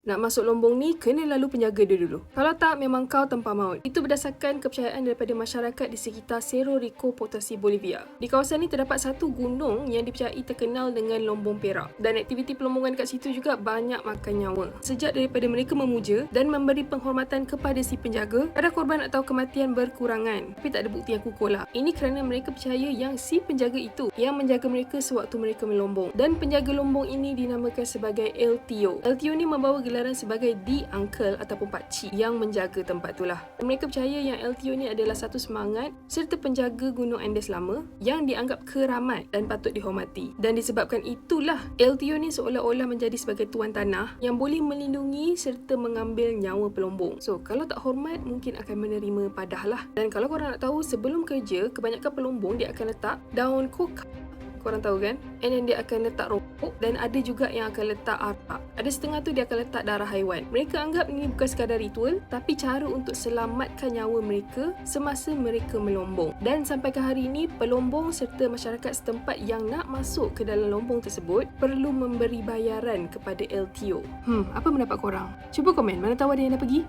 Nak masuk Lombong ni, kena lalu penjaga dia dulu. Kalau tak, memang kau tempah maut. Itu berdasarkan kepercayaan daripada masyarakat di sekitar Cerro Rico Potosi, Bolivia. Di kawasan ni terdapat satu gunung yang dipercayai terkenal dengan Lombong Perak. Dan aktiviti pelombongan kat situ juga banyak makan nyawa. Sejak daripada mereka memuja dan memberi penghormatan kepada si penjaga, ada korban atau kematian berkurangan. Tapi tak ada bukti yang kukuh lah. Ini kerana mereka percaya yang si penjaga itu yang menjaga mereka sewaktu mereka melombong. Dan penjaga lombong ini dinamakan sebagai El Tio. El Tio ni membawa gelaran sebagai The Uncle ataupun pakcik yang menjaga tempat tu lah. Mereka percaya yang El Tio ni adalah satu semangat serta penjaga Gunung Andes lama yang dianggap keramat dan patut dihormati. Dan disebabkan itulah El Tio ni seolah-olah menjadi sebagai tuan tanah yang boleh melindungi serta mengambil nyawa pelombong. So, kalau tak hormat mungkin akan menerima padah lah. Dan kalau korang nak tahu, sebelum kerja, kebanyakan pelombong dia akan letak daun koka. Korang tahu kan? And then dia akan letak rokok dan ada juga yang akan letak arak. Ada setengah tu dia akan letak darah haiwan. Mereka anggap ini bukan sekadar ritual, tapi cara untuk selamatkan nyawa mereka semasa mereka melombong. Dan sampai ke hari ini, pelombong serta masyarakat setempat yang nak masuk ke dalam lombong tersebut perlu memberi bayaran kepada El Tio. Apa pendapat korang? Cuba komen, mana tahu ada yang dah pergi.